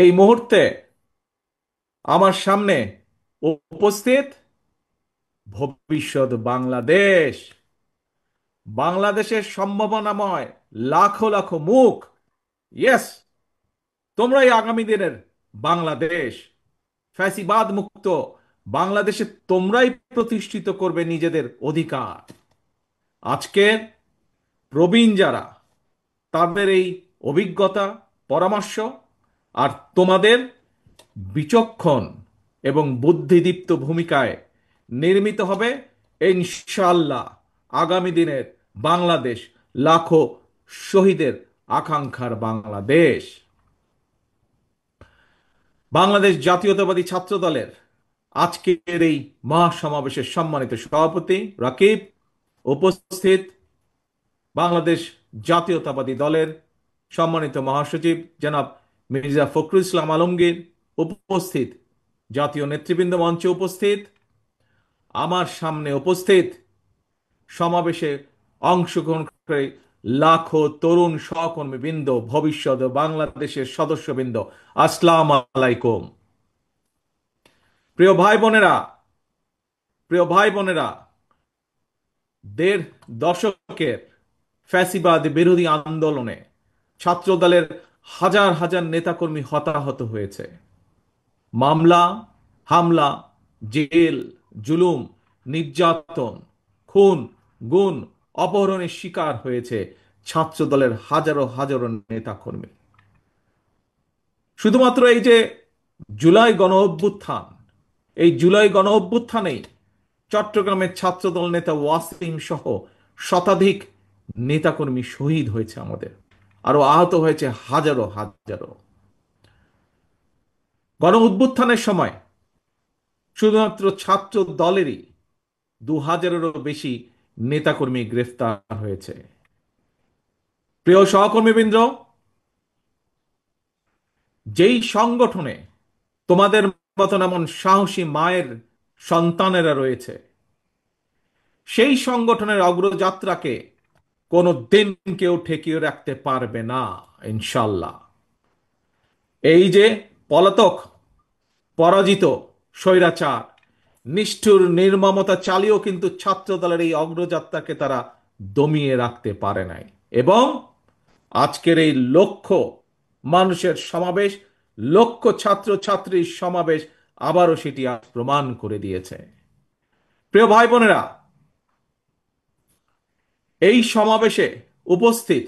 এই মুহূর্তে আমার সামনে উপস্থিত ভবিষ্যৎ বাংলাদেশ, বাংলাদেশের সম্ভাবনাময় লাখো লাখো মুখ। ইয়েস, তোমরাই আগামী দিনের বাংলাদেশ, ফ্যাসিবাদ মুক্ত বাংলাদেশে তোমরাই প্রতিষ্ঠিত করবে নিজেদের অধিকার। আজকের প্রবীণ যারা, তাদের এই অভিজ্ঞতা, পরামর্শ আর তোমাদের বিচক্ষণ এবং বুদ্ধিদীপ্ত ভূমিকায় নির্মিত হবে ইনশাআল্লাহ আগামী দিনের বাংলাদেশ, লাখো শহীদের আকাঙ্ক্ষার বাংলাদেশ। বাংলাদেশ জাতীয়তাবাদী ছাত্র দলের আজকের এই মহাসমাবেশের সম্মানিত সভাপতি রাকিব, উপস্থিত বাংলাদেশ জাতীয়তাবাদী দলের সম্মানিত মহাসচিব জনাব মির্জা ফখরুল ইসলাম আলমগীর, উপস্থিত জাতীয় নেতৃবৃন্দ, মঞ্চে উপস্থিত, আমার সামনে উপস্থিত সমাবেশে অংশগ্রহণকারী লাখো তরুণ সহকর্মীবৃন্দ, ভবিষ্যৎ বাংলাদেশের সদস্যবৃন্দ, আসসালাম আলাইকুম। প্রিয় ভাই বোনেরা, প্রিয় ভাই বোনেরা, দেড় দশকের ফ্যাসিবাদ বিরোধী আন্দোলনে ছাত্রদলের হাজার হাজার নেতাকর্মী হতাহত হয়েছে। মামলা, হামলা, জেল, জুলুম, নির্যাতন, খুন, গুম, অপহরণের শিকার হয়েছে ছাত্রদলের হাজারো হাজারো নেতাকর্মী। শুধুমাত্র এই যে জুলাই গণ অভ্যুত্থান, এই জুলাই গণ অভ্যুত্থানেই চট্টগ্রামের ছাত্রদল নেতা ওয়াসিম সহ শতাধিক নেতাকর্মী শহীদ হয়েছে আমাদের, আরো আহত হয়েছে হাজারো হাজারো। গণ উত্থানের সময় শুধুমাত্র ছাত্র দলেরই 2000-এরও বেশি নেতাকর্মী গ্রেফতার হয়েছে। প্রিয় সহকর্মীবৃন্দ, যেই সংগঠনে তোমাদের মতন এমন সাহসী মায়ের সন্তানেরা রয়েছে, সেই সংগঠনের অগ্রযাত্রাকে কোনো দিন কেউ ঠেকিয়ে রাখতে পারবে না ইনশাল্লাহ। এই যে পলাতক, পরাজিত স্বৈরাচার, নিষ্ঠুর নির্মমতা চালিয়েও কিন্তু ছাত্র দলের এই অগ্রযাত্রাকে তারা দমিয়ে রাখতে পারে নাই, এবং আজকের এই লক্ষ মানুষের সমাবেশ, লক্ষ ছাত্র ছাত্রীর সমাবেশ আবারও সেটি আজ প্রমাণ করে দিয়েছে। প্রিয় ভাই বোনেরা, এই সমাবেশে উপস্থিত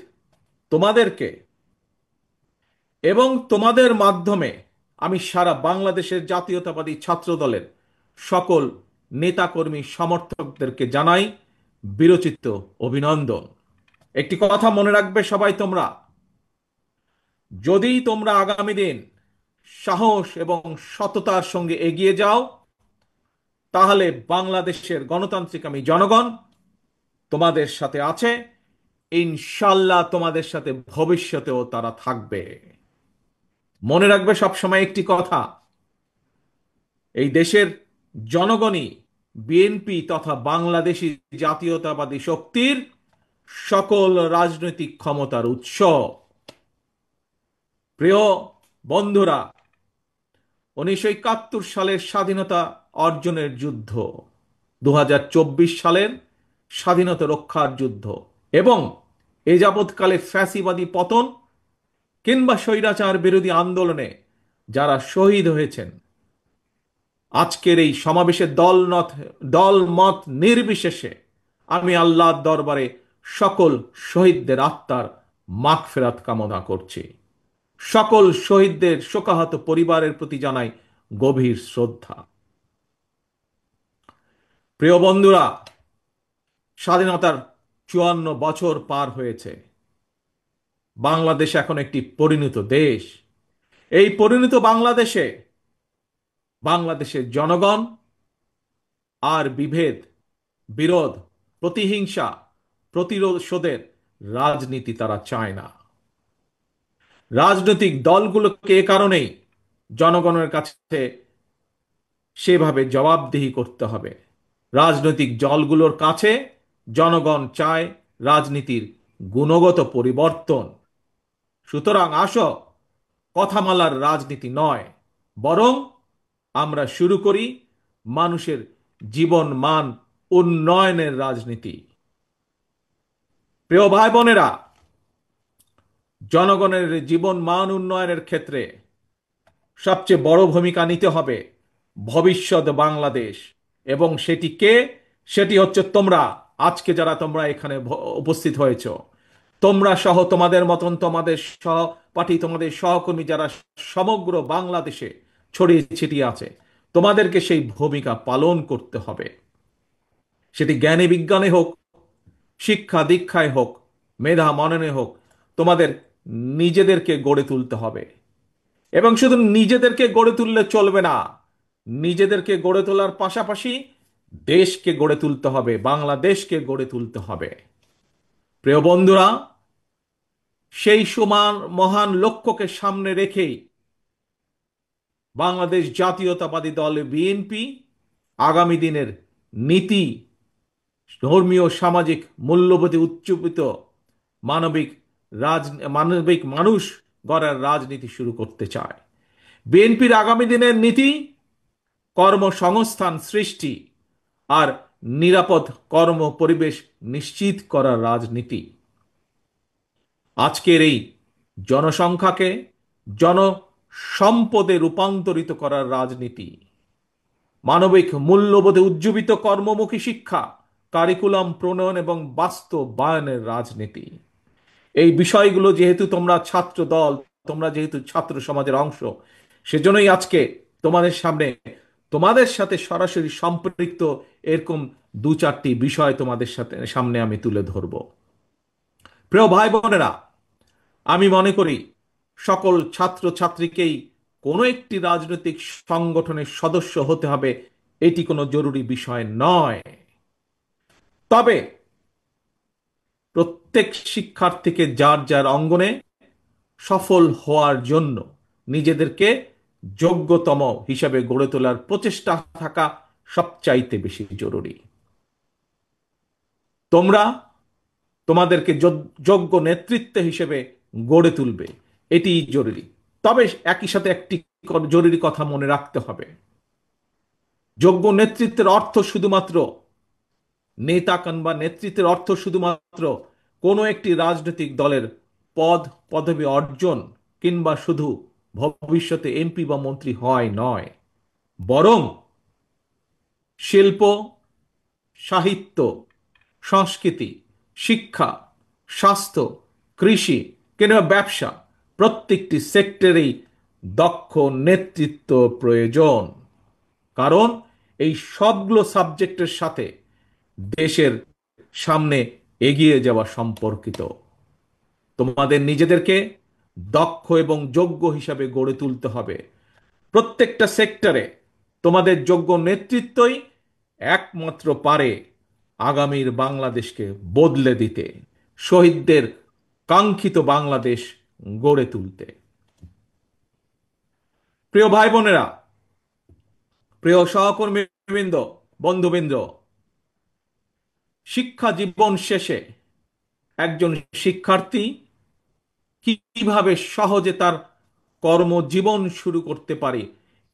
তোমাদেরকে এবং তোমাদের মাধ্যমে আমি সারা বাংলাদেশের জাতীয়তাবাদী ছাত্র দলের সকল নেতাকর্মী সমর্থকদেরকে জানাই বিরচিত অভিনন্দন। একটি কথা মনে রাখবে সবাই তোমরা, যদি তোমরা আগামী দিন সাহস এবং সততার সঙ্গে এগিয়ে যাও, তাহলে বাংলাদেশের গণতান্ত্রিক আমি জনগণ তোমাদের সাথে আছে, ইনশাল্লাহ তোমাদের সাথে ভবিষ্যতেও তারা থাকবে। মনে রাখবে সবসময় একটি কথা, এই দেশের জনগণই বিএনপি তথা বাংলাদেশী জাতীয়তাবাদী শক্তির সকল রাজনৈতিক ক্ষমতার উৎস। প্রিয় বন্ধুরা, 1971 সালের স্বাধীনতা অর্জনের যুদ্ধ, 2024 সালের স্বাধীনতা রক্ষার যুদ্ধ এবং এ যাবৎকালে ফ্যাসিবাদী পতন কিংবা স্বৈরাচার বিরোধী আন্দোলনে যারা শহীদ হয়েছেন, আজকের এই সমাবেশে দল মত নির্বিশেষে আমি আল্লাহর দরবারে সকল শহীদদের আত্মার মাগফিরাত কামনা করছি। সকল শহীদদের শোকাহত পরিবারের প্রতি জানাই গভীর শ্রদ্ধা। প্রিয় বন্ধুরা, স্বাধীনতার 54 বছর পার হয়েছে। বাংলাদেশ এখন একটি পরিণত দেশ। এই পরিণত বাংলাদেশে বাংলাদেশের জনগণ আর বিভেদ, বিরোধ, প্রতিহিংসা, প্রতিশোধের রাজনীতি তারা চায় না। রাজনৈতিক দলগুলোকে এ কারণেই জনগণের কাছে সেভাবে জবাবদিহি করতে হবে। রাজনৈতিক দলগুলোর কাছে জনগণ চায় রাজনীতির গুণগত পরিবর্তন। সুতরাং আসো, কথামালার রাজনীতি নয়, বরং আমরা শুরু করি মানুষের জীবন মান উন্নয়নের রাজনীতি। প্রিয় ভাই বোনেরা, জনগণের জীবন মান উন্নয়নের ক্ষেত্রে সবচেয়ে বড় ভূমিকা নিতে হবে ভবিষ্যৎ বাংলাদেশ। এবং সেটি কে? সেটি হচ্ছে তোমরা। আজকে যারা তোমরা এখানে উপস্থিত হয়েছ, তোমরা সহ তোমাদের মতন তোমাদের সহপাঠী, তোমাদের সহকর্মী যারা সমগ্র বাংলাদেশে ছড়িয়ে ছিটিয়ে আছে, তোমাদেরকে সেই ভূমিকা পালন করতে হবে। সেটি জ্ঞানে বিজ্ঞানে হোক, শিক্ষা দীক্ষায় হোক, মেধা মননে হোক, তোমাদের নিজেদেরকে গড়ে তুলতে হবে। এবং শুধু নিজেদেরকে গড়ে তুললে চলবে না, নিজেদেরকে গড়ে তোলার পাশাপাশি দেশকে গড়ে তুলতে হবে, বাংলাদেশকে গড়ে তুলতে হবে। প্রিয় বন্ধুরা, সেই সমান মহান লক্ষ্যকে সামনে রেখেই বাংলাদেশ জাতীয়তাবাদী দল বিএনপি আগামী দিনের নীতি, ধর্মীয় সামাজিক মূল্যবোধে উজ্জীবিত মানবিক মানবিক মানুষ গড়ার রাজনীতি শুরু করতে চায়। বিএনপির আগামী দিনের নীতি কর্মসংস্থান সৃষ্টি আর নিরাপদ কর্ম পরিবেশ নিশ্চিত করার রাজনীতি। আজকের এই জনসংখ্যাকে জনসম্পদে রূপান্তরিত করার রাজনীতি, মানবিক মূল্যবোধে উজ্জীবিত কর্মমুখী শিক্ষা, কারিকুলাম প্রণয়ন এবং বাস্তবায়নের রাজনীতি। এই বিষয়গুলো যেহেতু তোমরা ছাত্র দল, তোমরা যেহেতু ছাত্র সমাজের অংশ, সেজন্যই আজকে তোমাদের সামনে, তোমাদের সাথে সরাসরি সম্পৃক্ত এরকম দু চারটি বিষয় তোমাদের সামনে আমি তুলে ধরব। প্রিয় ভাই বোনেরা, আমি মনে করি সকল ছাত্র ছাত্রীকেই কোনো একটি রাজনৈতিক সংগঠনের সদস্য হতে হবে, এটি কোনো জরুরি বিষয় নয়। তবে প্রত্যেক শিক্ষার্থীকে যার যার অঙ্গনে সফল হওয়ার জন্য নিজেদেরকে যোগ্যতম হিসাবে গড়ে তোলার প্রচেষ্টা থাকা সবচাইতে বেশি জরুরি। তোমরা তোমাদেরকে যোগ্য নেতৃত্ব হিসেবে গড়ে তুলবে, এটি জরুরি। তবে একই সাথে একটি জরুরি কথা মনে রাখতে হবে, যোগ্য নেতৃত্বের অর্থ শুধুমাত্র নেতা কিংবা নেতৃত্বের অর্থ শুধুমাত্র কোনো একটি রাজনৈতিক দলের পদ পদবি অর্জন কিংবা শুধু ভবিষ্যতে এমপি বা মন্ত্রী হয় নয়, বরং শিল্প, সাহিত্য, সংস্কৃতি, শিক্ষা, স্বাস্থ্য, কৃষি কিংবা ব্যবসা, প্রত্যেকটি সেক্টরেই দক্ষ নেতৃত্ব প্রয়োজন। কারণ এই সবগুলো সাবজেক্টের সাথে দেশের সামনে এগিয়ে যাওয়া সম্পর্কিত। তোমাদের নিজেদেরকে দক্ষ এবং যোগ্য হিসাবে গড়ে তুলতে হবে। প্রত্যেকটা সেক্টরে তোমাদের যোগ্য নেতৃত্বই একমাত্র পারে আগামীর বাংলাদেশকে বদলে দিতে, শহীদদের কাঙ্ক্ষিত বাংলাদেশ গড়ে তুলতে। প্রিয় ভাই বোনেরা, প্রিয় সহকর্মীবৃন্দ, বন্ধুবৃন্দ, শিক্ষা জীবন শেষে একজন শিক্ষার্থী কিভাবে সহজে তার কর্মজীবন শুরু করতে পারে,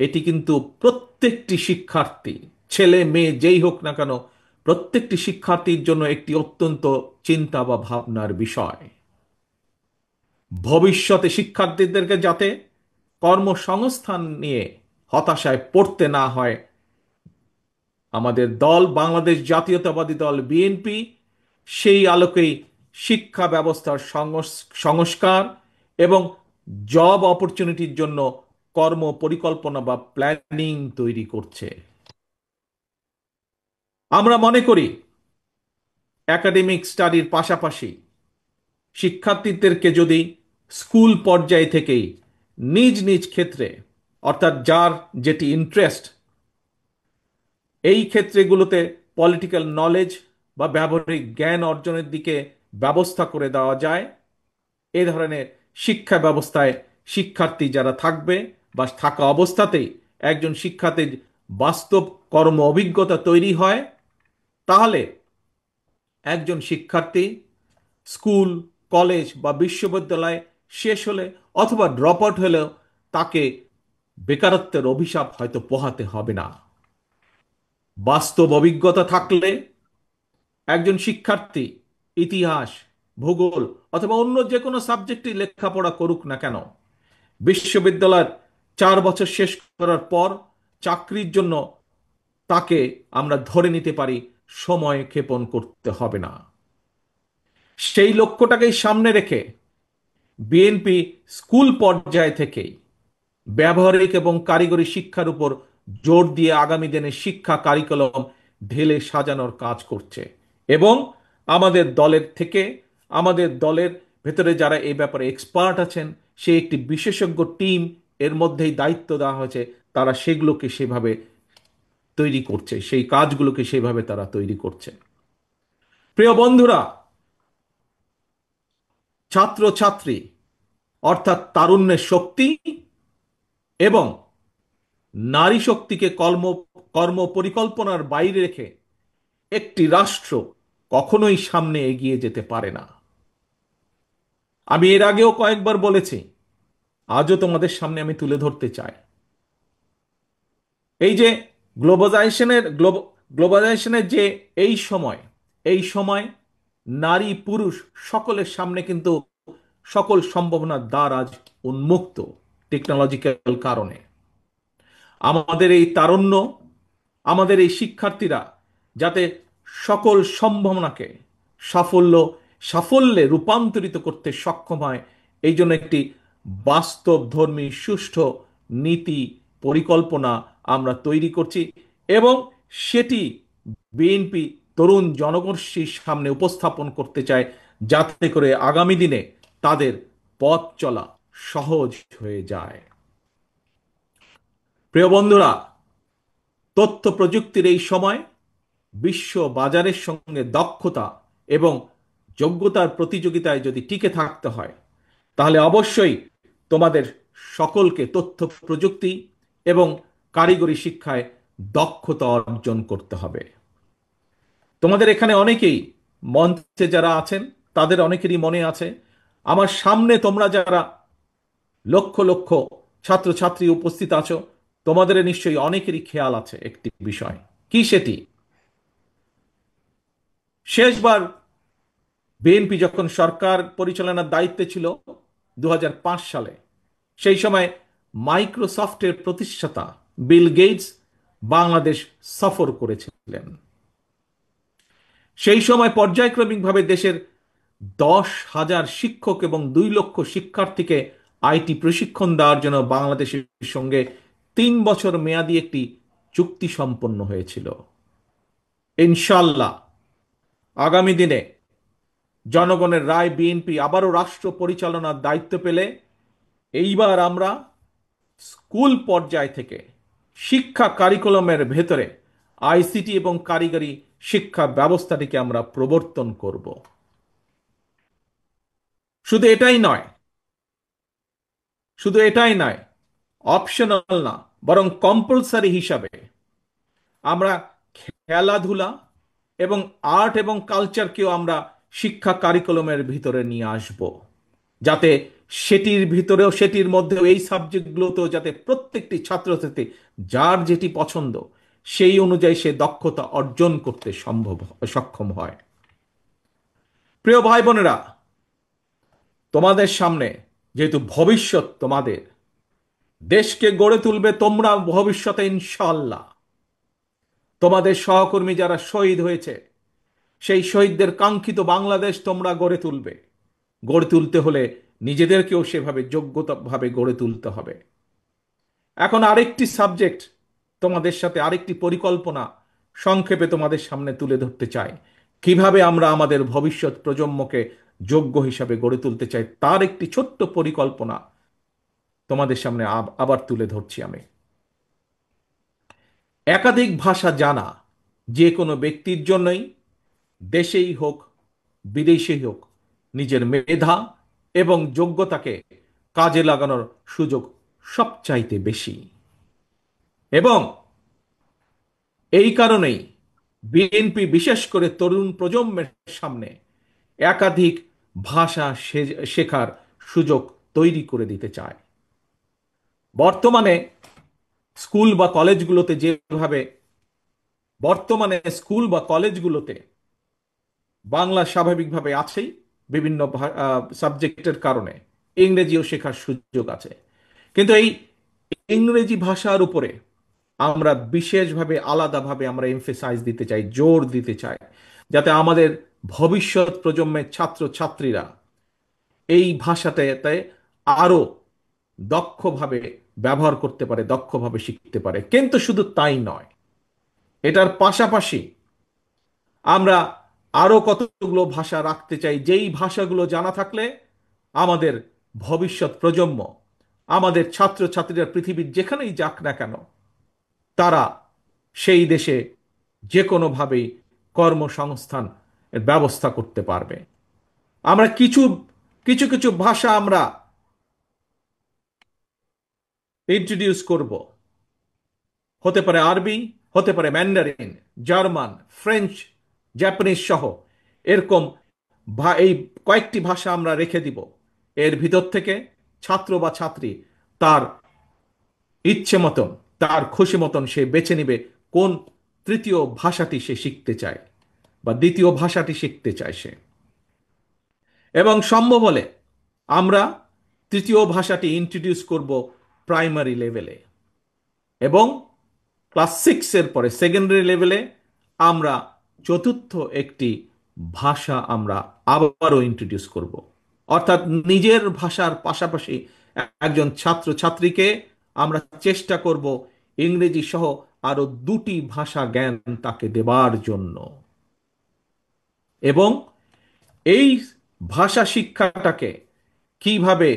এটি কিন্তু প্রত্যেকটি শিক্ষার্থী, ছেলে মেয়ে যেই হোক না কেন, প্রত্যেকটি শিক্ষার্থীর জন্য একটি অত্যন্ত চিন্তা বা ভাবনার বিষয়। ভবিষ্যতে শিক্ষার্থীদেরকে যাতে কর্মসংস্থান নিয়ে হতাশায় পড়তে না হয়, আমাদের দল বাংলাদেশ জাতীয়তাবাদী দল বিএনপি সেই আলোকেই শিক্ষা ব্যবস্থার সংস্কার এবং জব অপরচুনিটির জন্য কর্ম পরিকল্পনা বা প্ল্যানিং তৈরি করছে। আমরা মনে করি একাডেমিক স্টাডির পাশাপাশি শিক্ষার্থীদেরকে যদি স্কুল পর্যায় থেকেই নিজ নিজ ক্ষেত্রে, অর্থাৎ যার যেটি ইন্টারেস্ট, এই ক্ষেত্রগুলোতে পলিটিক্যাল নলেজ বা ব্যবহারিক জ্ঞান অর্জনের দিকে ব্যবস্থা করে দেওয়া যায়, এ ধরনের শিক্ষা ব্যবস্থায় শিক্ষার্থী যারা থাকবে বা থাকা অবস্থাতেই একজন শিক্ষার্থীর বাস্তব কর্ম অভিজ্ঞতা তৈরি হয়, তাহলে একজন শিক্ষার্থী স্কুল, কলেজ বা বিশ্ববিদ্যালয় শেষ হলে অথবা ড্রপ আউট হলেও তাকে বেকারত্বের অভিশাপ হয়তো পোহাতে হবে না। বাস্তব অভিজ্ঞতা থাকলে একজন শিক্ষার্থী ইতিহাস, ভূগোল অথবা অন্য যে কোনো সাবজেক্টই লেখাপড়া করুক না কেন, বিশ্ববিদ্যালয়ের 4 বছর শেষ করার পর চাকরির জন্য তাকে আমরা ধরে নিতে পারি সময় ক্ষেপণ করতে হবে না। সেই লক্ষ্যটাকেই সামনে রেখে বিএনপি স্কুল পর্যায় থেকেই ব্যবহারিক এবং কারিগরি শিক্ষার উপর জোর দিয়ে আগামী দিনে শিক্ষা কারিকুলাম ঢেলে সাজানোর কাজ করছে। এবং আমাদের দলের ভেতরে যারা এই ব্যাপারে এক্সপার্ট আছেন, সে একটি বিশেষজ্ঞ টিম এর মধ্যেই দায়িত্ব দেওয়া হয়েছে, তারা সেগুলোকে সেভাবে তৈরি করছে, সেই কাজগুলোকে সেভাবে তারা তৈরি করছে। প্রিয় বন্ধুরা, ছাত্র ছাত্রী অর্থাৎ তারুণ্যের শক্তি এবং নারী শক্তিকে কর্ম পরিকল্পনার বাইরে রেখে একটি রাষ্ট্র কখনোই সামনে এগিয়ে যেতে পারে না। আমি এর আগেও কয়েকবার বলেছি, আজও তোমাদের সামনে আমি তুলে ধরতে চাই। এই যে গ্লোবালাইজেশনের যে এই সময় নারী পুরুষ সকলের সামনে কিন্তু সকল সম্ভাবনার দ্বার আজ উন্মুক্ত টেকনোলজিক্যাল কারণে। আমাদের এই তারুণ্য, আমাদের এই শিক্ষার্থীরা যাতে সকল সম্ভাবনাকে সাফল্যে রূপান্তরিত করতে সক্ষম হয়, এই জন্য একটি বাস্তবধর্মী সুষ্ঠু নীতি পরিকল্পনা আমরা তৈরি করছি এবং সেটি বিএনপি তরুণ জনগোষ্ঠীর সামনে উপস্থাপন করতে চায়, যাতে করে আগামী দিনে তাদের পথ চলা সহজ হয়ে যায়। প্রিয় বন্ধুরা, তথ্য প্রযুক্তির এই সময় বিশ্ব বাজারের সঙ্গে দক্ষতা এবং যোগ্যতার প্রতিযোগিতায় যদি টিকে থাকতে হয়, তাহলে অবশ্যই তোমাদের সকলকে তথ্য প্রযুক্তি এবং কারিগরি শিক্ষায় দক্ষতা অর্জন করতে হবে। তোমাদের এখানে অনেকেই, মঞ্চে যারা আছেন তাদের অনেকেরই মনে আছে, আমার সামনে তোমরা যারা লক্ষ লক্ষ ছাত্রছাত্রী উপস্থিত আছো, তোমাদের নিশ্চয়ই অনেকেরই খেয়াল আছে একটি বিষয়। কি সেটি? শেষবার বিএনপি যখন সরকার পরিচালনার দায়িত্বে ছিল 2005 সালে, সেই সময় মাইক্রোসফটের প্রতিষ্ঠাতা বিল গেটস বাংলাদেশ সফর করেছিলেন। সেই সময় পর্যায়ক্রমিকভাবে দেশের 10,000 শিক্ষক এবং 2 লক্ষ শিক্ষার্থীকে আইটি প্রশিক্ষণ দেওয়ার জন্য বাংলাদেশের সঙ্গে 3 বছর মেয়াদী একটি চুক্তি সম্পন্ন হয়েছিল। ইনশাল্লাহ আগামী দিনে জনগণের রায় বিএনপি আবারও রাষ্ট্র পরিচালনার দায়িত্ব পেলে এইবার আমরা স্কুল পর্যায় থেকে শিক্ষা কারিকুলামের ভেতরে আইসিটি এবং কারিগরি শিক্ষা ব্যবস্থাটিকে আমরা প্রবর্তন করব। শুধু এটাই নয়, শুধু এটাই নয়, অপশনাল না, বরং কম্পালসারি হিসাবে আমরা খেলাধুলা এবং আর্ট এবং কালচারকেও আমরা শিক্ষা কারিকুলামের ভিতরে নিয়ে আসব, যাতে সেটির মধ্যেও এই সাবজেক্টগুলোতেও যাতে প্রত্যেকটি ছাত্রছাত্রী যার যেটি পছন্দ সেই অনুযায়ী সে দক্ষতা অর্জন করতে সক্ষম হয়। প্রিয় ভাই বোনেরা, তোমাদের সামনে যেহেতু ভবিষ্যৎ তোমাদের, দেশকে গড়ে তুলবে তোমরা ভবিষ্যতে ইনশাআল্লাহ। তোমাদের সহকর্মী যারা শহীদ হয়েছে, সেই শহীদদের কাঙ্ক্ষিত বাংলাদেশ তোমরা গড়ে তুলবে। গড়ে তুলতে হলে নিজেদেরকেও সেভাবে যোগ্যতাভাবে গড়ে তুলতে হবে। এখন আরেকটি সাবজেক্ট, তোমাদের সাথে আরেকটি পরিকল্পনা সংক্ষেপে তোমাদের সামনে তুলে ধরতে চাই। কিভাবে আমরা আমাদের ভবিষ্যৎ প্রজন্মকে যোগ্য হিসাবে গড়ে তুলতে চাই, তার একটি ছোট্ট পরিকল্পনা তোমাদের সামনে আবার তুলে ধরছি আমি। একাধিক ভাষা জানা যে কোনো ব্যক্তির জন্যই, দেশেই হোক বিদেশেই হোক, নিজের মেধা এবং যোগ্যতাকে কাজে লাগানোর সুযোগ সবচাইতে বেশি। এবং এই কারণেই বিএনপি বিশেষ করে তরুণ প্রজন্মের সামনে একাধিক ভাষা শেখার সুযোগ তৈরি করে দিতে চায়। বর্তমানে স্কুল বা কলেজগুলোতে যেভাবে বর্তমানে স্কুল বা কলেজগুলোতে বাংলা স্বাভাবিকভাবে আছেই, বিভিন্ন সাবজেক্টের কারণে ইংরেজিও শেখার সুযোগ আছে, কিন্তু এই ইংরেজি ভাষার উপরে আমরা বিশেষভাবে আলাদাভাবে আমরা এমফেসাইজ দিতে চাই, জোর দিতে চাই, যাতে আমাদের ভবিষ্যৎ প্রজন্মের ছাত্র ছাত্রীরা এই ভাষাটাতে আরো দক্ষভাবে ব্যবহার করতে পারে, দক্ষভাবে শিখতে পারে। কিন্তু শুধু তাই নয়, এটার পাশাপাশি আমরা আরো কতগুলো ভাষা রাখতে চাই, যেই ভাষাগুলো জানা থাকলে আমাদের ভবিষ্যৎ প্রজন্ম, আমাদের ছাত্র ছাত্রীরা পৃথিবীর যেখানেই যাক না কেন, তারা সেই দেশে যে কোনোভাবেই কর্মসংস্থান এর ব্যবস্থা করতে পারবে। আমরা কিছু কিছু কিছু ভাষা আমরা ইন্ট্রোডিউস করব, হতে পারে আরবি, হতে পারে ম্যান্ডারিন, জার্মান, ফ্রেঞ্চ, জাপানিজ সহ এরকম এই কয়েকটি ভাষা আমরা রেখে দিব। এর ভিতর থেকে ছাত্র বা ছাত্রী তার ইচ্ছে মতন, তার খুশি মতন সে বেছে নিবে কোন তৃতীয় ভাষাটি সে শিখতে চায় বা দ্বিতীয় ভাষাটি শিখতে চায় সে। এবং সম্ভব হলে আমরা তৃতীয় ভাষাটি ইন্ট্রোডিউস করব প্রাইমারি লেভেলে, এবং ক্লাস 6 এর পরে সেকেন্ডারি লেভেলে আমরা চতুর্থ একটি ভাষা আমরা আবারও ইন্ট্রোডিউস করব। অর্থাৎ নিজের ভাষার পাশাপাশি একজন ছাত্র ছাত্রীকে আমরা চেষ্টা করব ইংরেজি সহ আরো দুটি ভাষা জ্ঞান তাকে দেবার জন্য। এবং এই ভাষা শিক্ষাটাকে কিভাবে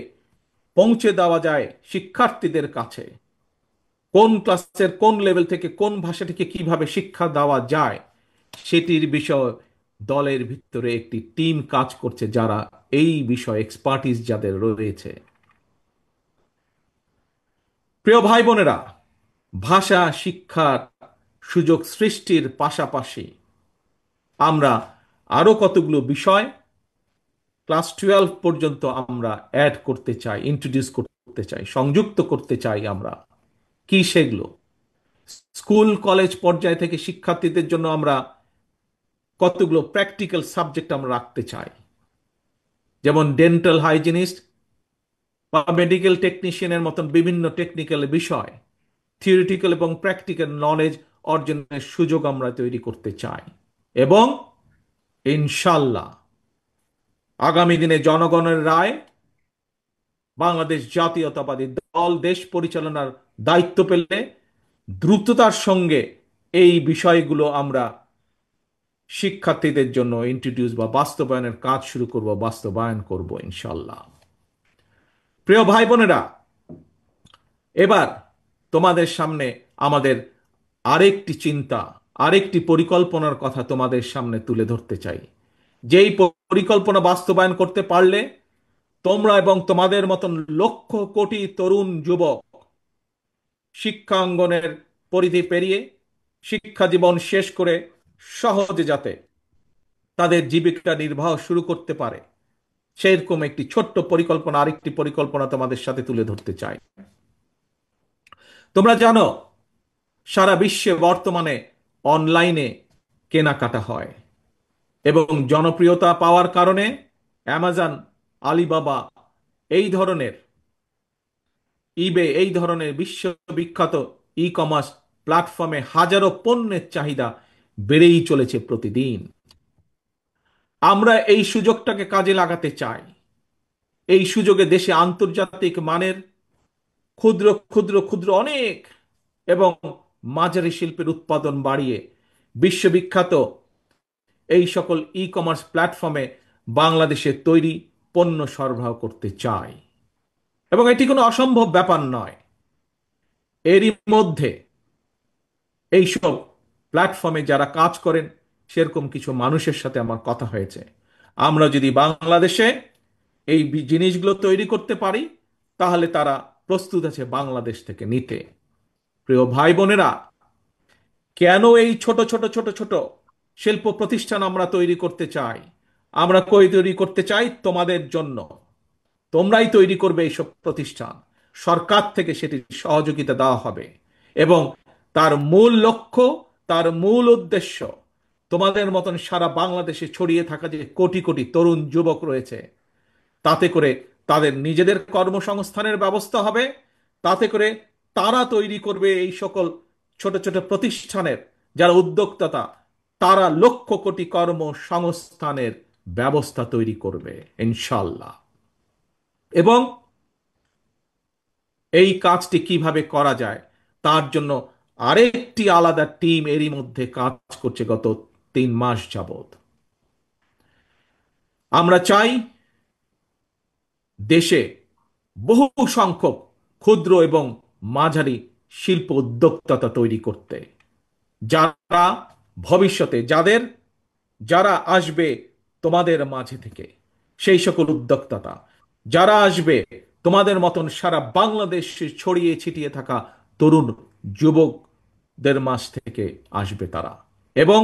পৌঁছে দেওয়া যায় শিক্ষার্থীদের কাছে, কোন ক্লাসের কোন লেভেল থেকে কোন ভাষাটিকে কিভাবে শিক্ষা দেওয়া যায়, সেটির বিষয় দলের ভিতরে একটি টিম কাজ করছে, যারা এই বিষয়ে এক্সপার্টিস যাদের রয়েছে। প্রিয় ভাই বোনেরা, ভাষা শিক্ষার সুযোগ সৃষ্টির পাশাপাশি আমরা আরো কতগুলো বিষয় ক্লাস 12 পর্যন্ত আমরা অ্যাড করতে চাই, ইন্ট্রোডিউস করতে চাই, সংযুক্ত করতে চাই আমরা। কি সেগুলো? স্কুল কলেজ পর্যায় থেকে শিক্ষার্থীদের জন্য আমরা কতগুলো প্র্যাকটিক্যাল সাবজেক্ট আমরা রাখতে চাই, যেমন ডেন্টাল হাইজিনিস্ট বা মেডিকেল টেকনিশিয়ানের মতন বিভিন্ন টেকনিক্যাল বিষয়, থিওরিটিক্যাল এবং প্র্যাকটিক্যাল নলেজ অর্জনের সুযোগ আমরা তৈরি করতে চাই। এবং ইনশাল্লাহ আগামী দিনে জনগণের রায়, বাংলাদেশ জাতীয়তাবাদী দল দেশ পরিচালনার দায়িত্ব পেলে দ্রুততার সঙ্গে এই বিষয়গুলো আমরা শিক্ষার্থীদের জন্য ইন্ট্রোডিউস বা বাস্তবায়নের কাজ শুরু করব, বাস্তবায়ন করব ইনশাল্লাহ। প্রিয় ভাই বোনেরা, এবার তোমাদের সামনে আমাদের আরেকটি চিন্তা, আরেকটি পরিকল্পনার কথা তোমাদের সামনে তুলে ধরতে চাই। যেই পরিকল্পনা বাস্তবায়ন করতে পারলে তোমরা এবং তোমাদের মতন লক্ষ কোটি তরুণ যুবক শিক্ষাঙ্গনের পরিধি পেরিয়ে শিক্ষা জীবন শেষ করে সহজে যাতে তাদের জীবিকা নির্বাহ শুরু করতে পারে, সেরকম একটি ছোট্ট পরিকল্পনা, আরেকটি পরিকল্পনা তোমাদের সাথে তুলে ধরতে চাই। তোমরা জানো সারা বিশ্বে বর্তমানে অনলাইনে কেনাকাটা হয়, এবং জনপ্রিয়তা পাওয়ার কারণে অ্যামাজন, আলিবাবা, এই ধরনের ইবে, এই ধরনের বিশ্ববিখ্যাত ই কমার্স প্ল্যাটফর্মে হাজারো পণ্যের চাহিদা বেড়েই চলেছে প্রতিদিন। আমরা এই সুযোগটাকে কাজে লাগাতে চাই। এই সুযোগে দেশে আন্তর্জাতিক মানের ক্ষুদ্র ক্ষুদ্র ক্ষুদ্র অনেক এবং মাঝারি শিল্পের উৎপাদন বাড়িয়ে বিশ্ববিখ্যাত এই সকল ই কমার্স প্ল্যাটফর্মে বাংলাদেশে তৈরি পণ্য সরবরাহ করতে চাই। এবং এটি কোনো অসম্ভব ব্যাপার নয়। এরই মধ্যে এইসব প্ল্যাটফর্মে যারা কাজ করেন সেরকম কিছু মানুষের সাথে আমার কথা হয়েছে। আমরা যদি বাংলাদেশে এই জিনিসগুলো তৈরি করতে পারি, তাহলে তারা প্রস্তুত আছে বাংলাদেশ থেকে নিতে। প্রিয় ভাই বোনেরা, কেন এই ছোট ছোট ছোট ছোট শিল্প প্রতিষ্ঠান আমরা তৈরি করতে চাই? আমরা তৈরি করতে চাই তোমাদের জন্য, তোমরাই তৈরি করবে এইসব প্রতিষ্ঠান, সরকার থেকে সেটির সহযোগিতা দেওয়া হবে, এবং তার মূল লক্ষ্য, তার মূল উদ্দেশ্য, তোমাদের মতন সারা বাংলাদেশে ছড়িয়ে থাকা যে কোটি কোটি তরুণ যুবক রয়েছে, তাতে করে তাদের নিজেদের কর্মসংস্থানের ব্যবস্থা হবে, তাতে করে তারা তৈরি করবে এই সকল ছোট ছোট প্রতিষ্ঠানের যারা উদ্যোক্তা, তারা লক্ষ কোটি কর্মসংস্থানের ব্যবস্থা তৈরি করবে ইনশাল্লাহ। এবং এই কাজটি কিভাবে করা যায় তার জন্য আরেকটি আলাদা টিম এরই মধ্যে কাজ করছে গত 3 মাস যাবত। আমরা চাই দেশে বহু সংখ্যক ক্ষুদ্র এবং মাঝারি শিল্প উদ্যোক্তা তৈরি করতে, যারা ভবিষ্যতে যারা আসবে তোমাদের মাঝে থেকে, সেই সকল উদ্যোক্তা যারা আসবে তোমাদের মতন সারা বাংলাদেশে ছড়িয়ে ছিটিয়ে থাকা তরুণ যুবকদের মাঝ থেকে আসবে তারা, এবং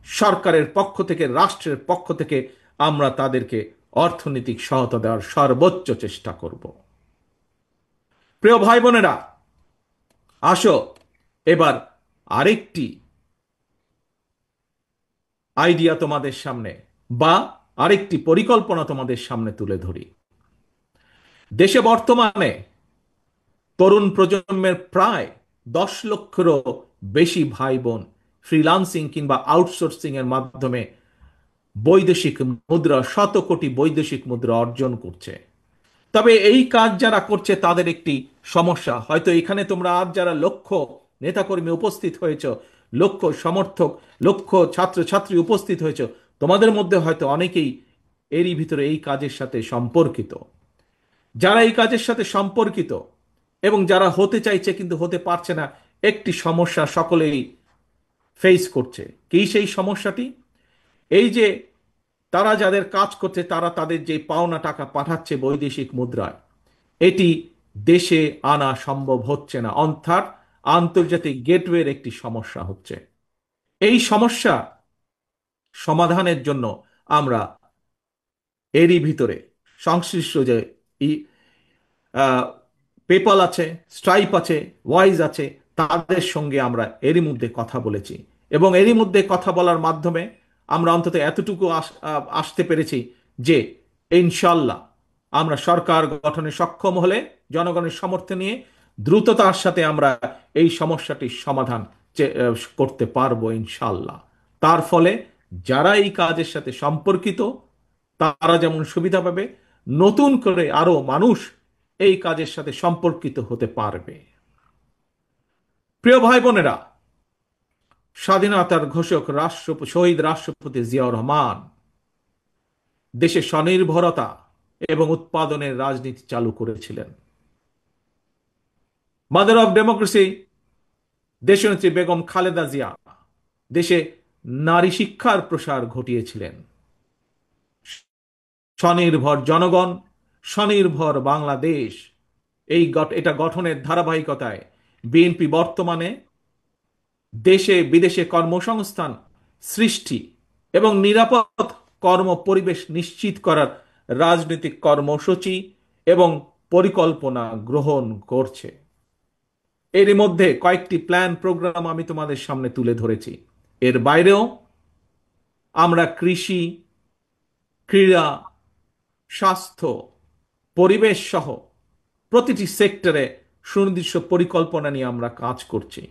সরকারের পক্ষ থেকে, রাষ্ট্রের পক্ষ থেকে আমরা তাদেরকে অর্থনৈতিক সহায়তা দেওয়ার সর্বোচ্চ চেষ্টা করব। প্রিয় ভাই বোনেরা, আসো এবার আরেকটি আইডিয়া তোমাদের সামনে, বা আরেকটি পরিকল্পনা তোমাদের সামনে তুলে ধরি। দেশে বর্তমানে তরুণ প্রজন্মের প্রায় 10 লক্ষেরও বেশি ভাই বোন ফ্রিল্যান্সিং কিংবা আউটসোর্সিং এর মাধ্যমে বৈদেশিক মুদ্রা, শত কোটি বৈদেশিক মুদ্রা অর্জন করছে। তবে এই কাজ যারা করছে তাদের একটি সমস্যা, হয়তো এখানে তোমরা আজ যারা লক্ষ নেতাকর্মী উপস্থিত হয়েছ, লক্ষ সমর্থক, লক্ষ ছাত্রছাত্রী উপস্থিত হয়েছ, তোমাদের মধ্যে হয়তো অনেকেই এরই ভিতরে এই কাজের সাথে সম্পর্কিত। যারা এই কাজের সাথে সম্পর্কিত এবং যারা হতে চাইছে কিন্তু হতে পারছে না, একটি সমস্যা সকলেই ফেস করছে। কি সেই সমস্যাটি? এই যে তারা যাদের কাজ করছে, তারা তাদের যে পাওনা টাকা পাঠাচ্ছে বৈদেশিক মুদ্রায়, এটি দেশে আনা সম্ভব হচ্ছে না, অর্থাৎ আন্তর্জাতিক গেটওয়ের একটি সমস্যা হচ্ছে। এই সমস্যা সমাধানের জন্য আমরা এরই ভিতরে সংশ্লিষ্ট যে পেপাল আছে, স্ট্রাইপ আছে, ওয়াইজ আছে, তাদের সঙ্গে আমরা এরই মধ্যে কথা বলেছি, এবং এরই মধ্যে কথা বলার মাধ্যমে আমরা অন্তত এতটুকু আসতে পেরেছি যে ইনশাল্লাহ আমরা সরকার গঠনে সক্ষম হলে জনগণের সমর্থন নিয়ে দ্রুততার সাথে আমরা এই সমস্যাটির সমাধান করতে পারবো ইনশাল্লাহ। তার ফলে যারা এই কাজের সাথে সম্পর্কিত তারা যেমন সুবিধা পাবে, নতুন করে আরো মানুষ এই কাজের সাথে সম্পর্কিত হতে পারবে। প্রিয় ভাই বোনেরা, স্বাধীনতার ঘোষক শহীদ রাষ্ট্রপতি জিয়াউর রহমান দেশে স্বনির্ভরতা এবং উৎপাদনের রাজনীতি চালু করেছিলেন। মাদার অফ ডেমোক্রেসি দেশনেত্রী বেগম খালেদা জিয়া দেশে নারী শিক্ষার প্রসার ঘটিয়েছিলেন। স্বনির্ভর জনগণ, স্বনির্ভর বাংলাদেশ, এটা গঠনের ধারাবাহিকতায় বিএনপি বর্তমানে দেশে বিদেশে কর্মসংস্থান সৃষ্টি এবং নিরাপদ কর্ম পরিবেশ নিশ্চিত করার রাজনৈতিক কর্মসূচি এবং পরিকল্পনা গ্রহণ করছে। এর মধ্যে কয়েকটি প্ল্যান প্রোগ্রাম আমি তোমাদের সামনে তুলে ধরেছি। এর বাইরেও আমরা কৃষি, ক্রীড়া, স্বাস্থ্য, পরিবেশ সহ প্রতিটি সেক্টরে সুনির্দিষ্ট পরিকল্পনা নিয়ে আমরা কাজ করছি।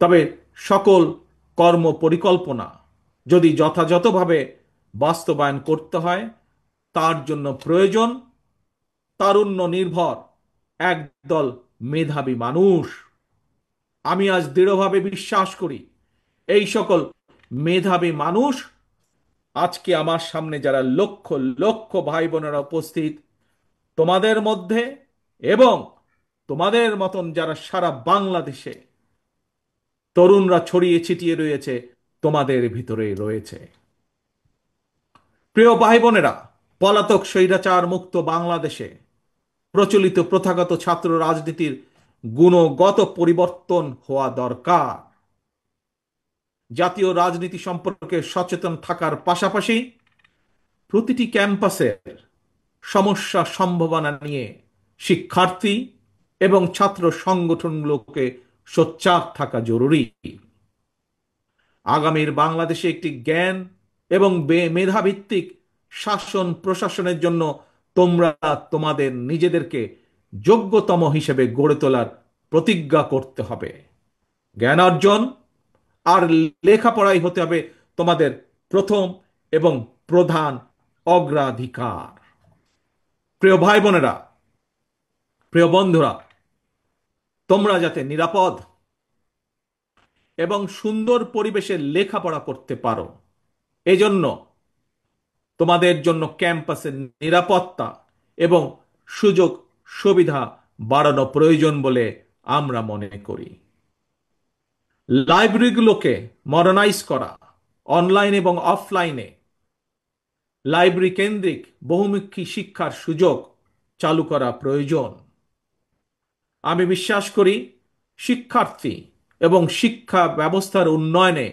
তবে সকল কর্ম পরিকল্পনা যদি যথাযথভাবে বাস্তবায়ন করতে হয়, তার জন্য প্রয়োজন তারুণ্য নির্ভর একদল মেধাবী মানুষ। আমি আজ দৃঢ়ভাবে বিশ্বাস করি এই সকল মেধাবী মানুষ আজকে আমার সামনে যারা লক্ষ লক্ষ ভাই বোনেরা উপস্থিত, তোমাদের মধ্যে এবং তোমাদের মতন যারা সারা বাংলাদেশে তরুণরা ছড়িয়ে ছিটিয়ে রয়েছে, তোমাদের ভিতরেই রয়েছে। প্রিয় ভাই বোনেরা, পলাতক স্বৈরাচার মুক্ত বাংলাদেশে প্রচলিত প্রথাগত ছাত্র রাজনীতির গুণগত পরিবর্তন হওয়া দরকার। জাতীয় রাজনীতি সম্পর্কে সচেতন থাকার পাশাপাশি প্রতিটি ক্যাম্পাসের সমস্যা সম্ভাবনা নিয়ে শিক্ষার্থী এবং ছাত্র সংগঠনগুলোকে সোচ্চার থাকা জরুরি। আগামীর বাংলাদেশে একটি জ্ঞান এবং মেধাভিত্তিক শাসন প্রশাসনের জন্য তোমরা তোমাদের নিজেদেরকে যোগ্যতম হিসেবে গড়ে তোলার প্রতিজ্ঞা করতে হবে। জ্ঞান অর্জন আর লেখাপড়াই হতে হবে তোমাদের প্রথম এবং প্রধান অগ্রাধিকার। প্রিয় ভাই বোনেরা, প্রিয় বন্ধুরা, তোমরা যাতে নিরাপদ এবং সুন্দর পরিবেশে লেখাপড়া করতে পারো, এজন্য তোমাদের জন্য ক্যাম্পাসের নিরাপত্তা এবং সুযোগ সুবিধা বাড়ানো প্রয়োজন বলে আমরা মনে করি। লাইব্রেরিগুলোকে মডার্নাইজ করা, অনলাইন এবং অফলাইনে লাইব্রেরি কেন্দ্রিক বহুমুখী শিক্ষার সুযোগ চালু করা প্রয়োজন। আমি বিশ্বাস করি শিক্ষার্থী এবং শিক্ষা ব্যবস্থার উন্নয়নে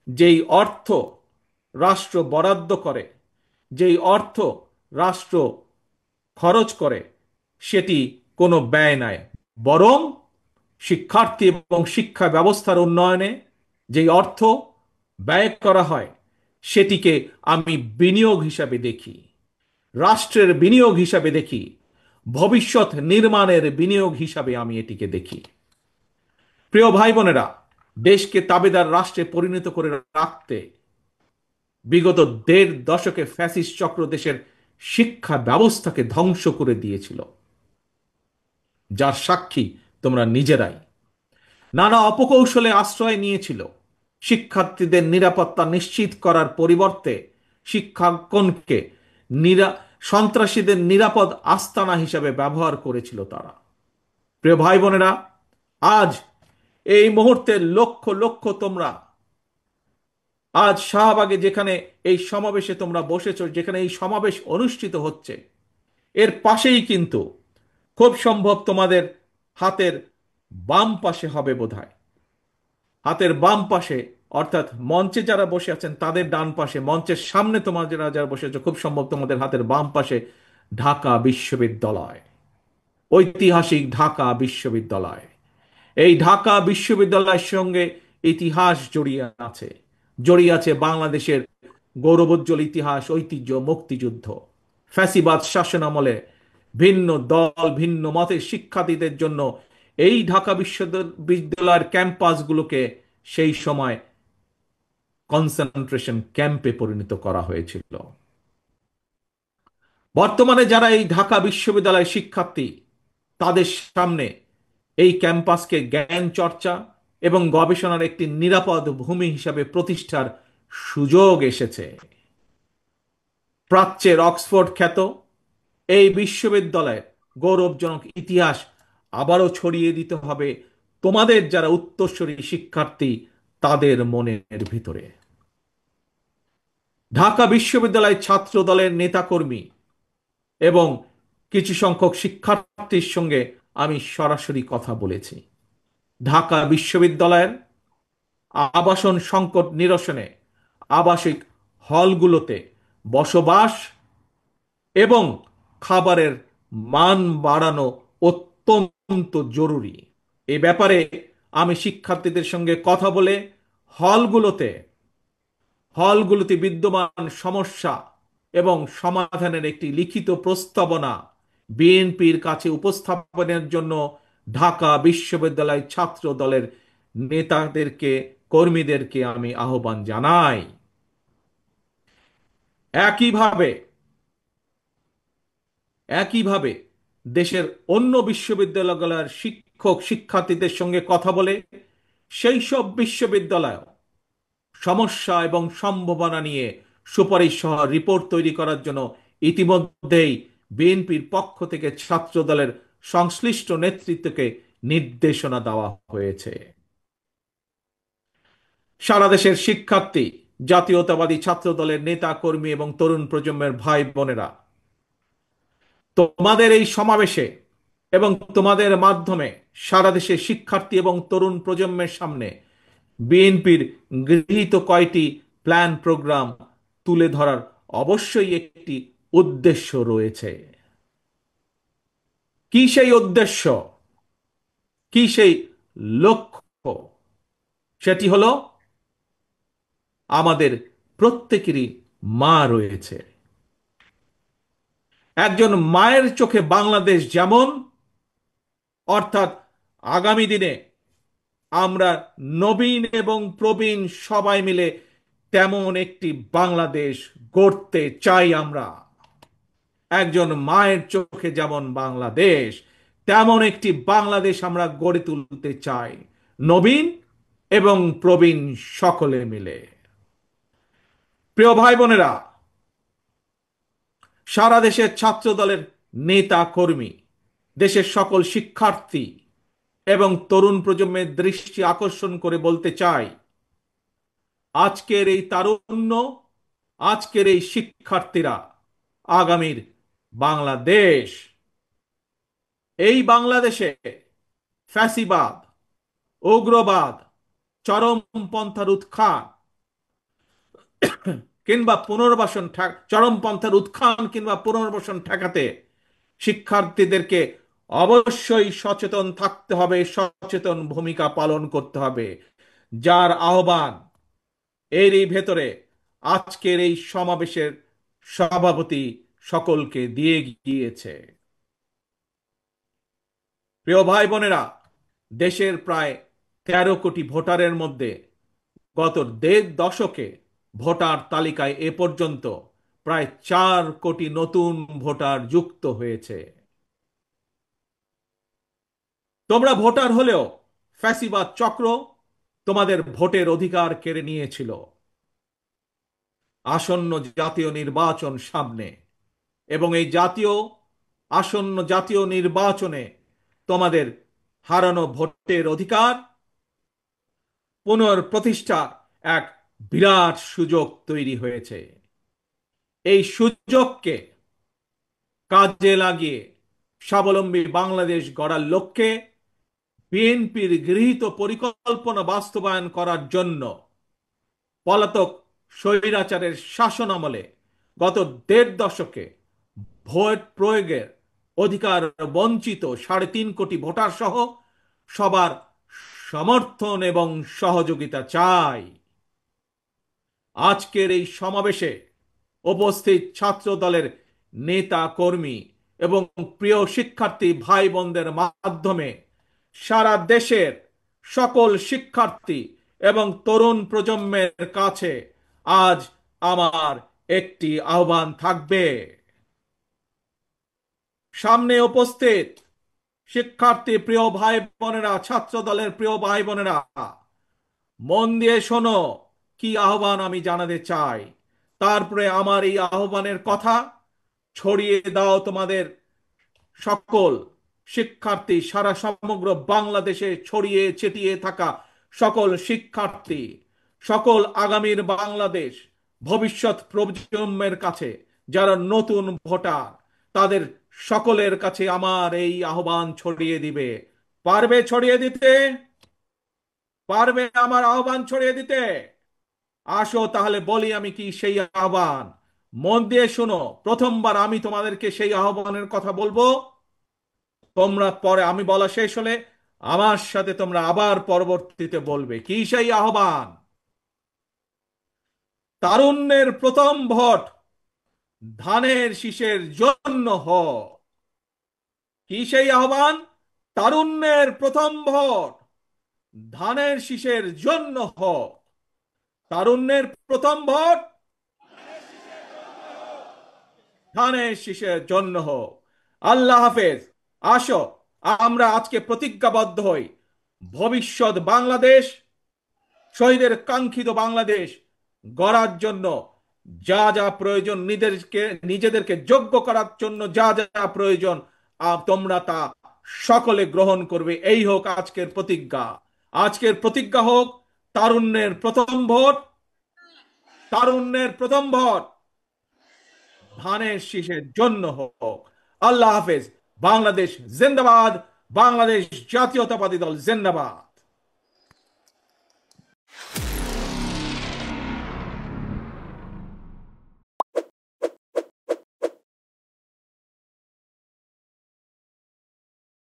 যেই অর্থ রাষ্ট্র বরাদ্দ করে, যেই অর্থ রাষ্ট্র খরচ করে, সেটি কোনো ব্যয় নয়, বরং শিক্ষার্থী এবং শিক্ষা ব্যবস্থার উন্নয়নে যেই অর্থ ব্যয় করা হয় সেটিকে আমি বিনিয়োগ হিসাবে দেখি, রাষ্ট্রের বিনিয়োগ হিসাবে দেখি, ভবিষ্যৎ নির্মাণের বিনিয়োগ হিসাবে আমি এটিকে দেখি। প্রিয় ভাই বোনেরা, দেশকে তাবেদার রাষ্ট্রে পরিণত করে রাখতে বিগত ১.৫ দশকে ফ্যাসিস্ট চক্র দেশের শিক্ষা ব্যবস্থাকে ধ্বংস করে দিয়েছিল, যার সাক্ষী তোমরা নিজেরাই। নানা অপকৌশলে আশ্রয় নিয়েছিল। শিক্ষার্থীদের নিরাপত্তা নিশ্চিত করার পরিবর্তে শিক্ষাঙ্গনকে সন্ত্রাসীদের নিরাপদ আস্তানা হিসাবে ব্যবহার করেছিল তারা। প্রিয় ভাই বোনেরা, আজ এই মুহূর্তে লক্ষ লক্ষ তোমরা আজ শাহবাগে যেখানে এই সমাবেশে তোমরা বসেছ, যেখানে এই সমাবেশ অনুষ্ঠিত হচ্ছে, এর পাশেই কিন্তু খুব সম্ভব তোমাদের হাতের বাম পাশে হবে বোধহয়, হাতের বাম পাশে অর্থাৎ মঞ্চে যারা বসে আছেন তাদের ডান পাশে, মঞ্চের সামনে তোমরা যারা বসে আছো খুব সম্ভব তোমাদের হাতের বাম পাশে ঢাকা বিশ্ববিদ্যালয়, ঐতিহাসিক ঢাকা বিশ্ববিদ্যালয়। এই ঢাকা বিশ্ববিদ্যালয়ের সঙ্গে ইতিহাস জড়িয়ে আছে বাংলাদেশের গৌরবোজ্জ্বল ইতিহাস, ঐতিহ্য, মুক্তিযুদ্ধ। ফ্যাসিবাদ শাসনামলে ভিন্ন দল ভিন্ন মতের শিক্ষার্থীদের জন্য এই ঢাকা বিশ্ববিদ্যালয়ের ক্যাম্পাসগুলোকে সেই সময় কনসেন্ট্রেশন ক্যাম্পে পরিণত করা হয়েছিল। বর্তমানে যারা এই ঢাকা বিশ্ববিদ্যালয়ের শিক্ষার্থী, তাদের সামনে এই ক্যাম্পাসকে জ্ঞান চর্চা এবং গবেষণার একটি নিরাপদ ভূমি হিসাবে প্রতিষ্ঠার সুযোগ এসেছে। প্রাচ্যের অক্সফোর্ড খ্যাত এই বিশ্ববিদ্যালয়ের গৌরবজনক ইতিহাস আবারও ছড়িয়ে দিতে হবে তোমাদের যারা উত্তরসূরি শিক্ষার্থী তাদের মনের ভিতরে। ঢাকা বিশ্ববিদ্যালয় ছাত্র দলের নেতাকর্মী এবং কিছু সংখ্যক শিক্ষার্থীর সঙ্গে আমি সরাসরি কথা বলেছি। ঢাকা বিশ্ববিদ্যালয়ের আবাসন সংকট নিরসনে আবাসিক হলগুলোতে বসবাস এবং খাবারের মান বাড়ানো অত্যন্ত জরুরি। এ ব্যাপারে আমি শিক্ষার্থীদের সঙ্গে কথা বলে হলগুলোতে বিদ্যমান সমস্যা এবং সমাধানের একটি লিখিত প্রস্তাবনা বিএনপির কাছে উপস্থাপনের জন্য ঢাকা বিশ্ববিদ্যালয় ছাত্র দলের নেতাদেরকে, কর্মীদেরকে আমি আহ্বান জানাই। একইভাবে একইভাবে দেশের অন্য বিশ্ববিদ্যালয়গুলোর শিক্ষক শিক্ষার্থীদের সঙ্গে কথা বলে সেই সব বিশ্ববিদ্যালয় সমস্যা এবং সম্ভাবনা নিয়ে সুপারিশ সহ রিপোর্ট তৈরি করার জন্য ইতিমধ্যেই বিএনপির পক্ষ থেকে ছাত্র দলের সংশ্লিষ্ট নেতৃত্বকে নির্দেশনা দেওয়া হয়েছে। সারা দেশের শিক্ষার্থী, জাতীয়তাবাদী ছাত্র দলের নেতা কর্মী এবং তরুণ প্রজন্মের ভাই বোনেরা, তোমাদের এই সমাবেশে এবং তোমাদের মাধ্যমে সারা দেশের শিক্ষার্থী এবং তরুণ প্রজন্মের সামনে বিএনপির গৃহীত কয়টি প্ল্যান প্রোগ্রাম তুলে ধরার অবশ্যই একটি উদ্দেশ্য রয়েছে। কি সেই উদ্দেশ্য, কি সেই লক্ষ্য? সেটি হলো আমাদের প্রত্যেকেরই মা রয়েছে। একজন মায়ের চোখে বাংলাদেশ যেমন, অর্থাৎ আগামী দিনে আমরা নবীন এবং প্রবীণ সবাই মিলে তেমন একটি বাংলাদেশ গড়তে চাই আমরা। একজন মায়ের চোখে যেমন বাংলাদেশ, তেমন একটি বাংলাদেশ আমরা গড়ে তুলতে চাই, নবীন এবং প্রবীণ সকলে মিলে। প্রিয় ভাই বোনেরা, সারা দেশের ছাত্র দলের নেতা কর্মী, দেশের সকল শিক্ষার্থী এবং তরুণ প্রজন্মের দৃষ্টি আকর্ষণ করে বলতে চাই, আজকের এই তারুণ্য, আজকের এই শিক্ষার্থীরা আগামীর বাংলাদেশ। এই বাংলাদেশে ফ্যাসিবাদ, উগ্রবাদ, চরমপন্থার উত্থান কিংবা পুনর্বাসন চরমপন্থার উত্থান কিংবা পুনর্বাসন ঠেকাতে শিক্ষার্থীদেরকে অবশ্যই সচেতন থাকতে হবে, সচেতন ভূমিকা পালন করতে হবে, যার আহ্বান এরই ভেতরে আজকের এই সমাবেশের সভাপতি সকলকে দিয়ে গিয়েছে। প্রিয় ভাই বোনেরা, দেশের প্রায় 13 কোটি ভোটারের মধ্যে গত 1.5 দশকে ভোটার তালিকায় এ পর্যন্ত প্রায় 4 কোটি নতুন ভোটার যুক্ত হয়েছে। তোমরা ভোটার হলেও ফ্যাসিবাদ চক্র তোমাদের ভোটের অধিকার কেড়ে নিয়েছিল। আসন্ন জাতীয় নির্বাচন সামনে, এবং এই আসন্ন জাতীয় নির্বাচনে তোমাদের হারানো ভোটের অধিকার পুনঃপ্রতিষ্ঠা এক বিরাট সুযোগ তৈরি হয়েছে। এই সুযোগকে কাজে লাগিয়ে স্বাবলম্বী বাংলাদেশ গড়ার লক্ষ্যে বিএনপির গৃহীত পরিকল্পনা বাস্তবায়ন করার জন্য পলাতক স্বৈরাচারের শাসন আমলে গত 1.5 দশকে ভোট প্রয়োগের অধিকার বঞ্চিত 3.5 কোটি ভোটার সহ সবার সমর্থন এবং সহযোগিতা চাই। আজকের এই সমাবেশে উপস্থিত ছাত্র দলের নেতা কর্মী এবং প্রিয় শিক্ষার্থী ভাই বোনদের মাধ্যমে সারা দেশের সকল শিক্ষার্থী এবং তরুণ প্রজন্মের কাছে আজ আমার একটি আহ্বান থাকবে। সামনে উপস্থিত শিক্ষার্থী প্রিয় ভাই বোনেরা, ছাত্র দলের প্রিয় ভাই বোনেরা, মন দিয়ে শোনো কি আহ্বান আমি জানাতে চাই। তারপরে আমার এই আহ্বানের কথা ছড়িয়ে দাও তোমাদের সকল শিক্ষার্থী, সারা সমগ্র বাংলাদেশে ছড়িয়ে ছিটিয়ে থাকা সকল শিক্ষার্থী, সকল আগামীর বাংলাদেশ ভবিষ্যৎ প্রজন্মের কাছে যারা নতুন ভোটার, তাদের সকলের কাছে আমার এই আহ্বান ছড়িয়ে দিবে। পারবে ছড়িয়ে দিতে? পারবে আমার আহ্বান ছড়িয়ে দিতে? আসো তাহলে বলি আমি কি সেই আহ্বান। মন দিয়ে শোনো, প্রথমবার আমি তোমাদেরকে সেই আহ্বানের কথা বলবো, তোমরা পরে আমি বলা শেষ হলে আমার সাথে তোমরা আবার পরবর্তীতে বলবে। কি সেই আহ্বান? তারুণ্যের প্রথম ভোট ধানের শীষের জন্য হোক। কি সেই আহ্বান? তারুণ্যের প্রথম ভোট ধানের শীষের জন্য হোক। তারুণ্যের প্রথম ভোট ধানের শীষের জন্য হোক। আল্লাহ হাফেজ। আসো আমরা আজকে প্রতিজ্ঞাবদ্ধ হই, ভবিষ্যৎ বাংলাদেশ, শহীদের কাঙ্ক্ষিত বাংলাদেশ গড়ার জন্য যা যা প্রয়োজন, নিজেদেরকে যোগ্য করার জন্য যা যা প্রয়োজন তোমরা তা সকলে গ্রহণ করবে। এই হোক আজকের প্রতিজ্ঞা। আজকের প্রতিজ্ঞা হোক তারুণ্যের প্রথম ভোট, তারুণ্যের প্রথম ভোট ধানের শীষের জন্য হোক। আল্লাহ হাফেজ। বাংলাদেশ জিন্দাবাদ। বাংলাদেশ জাতীয়তাবাদী দল জিন্দাবাদ।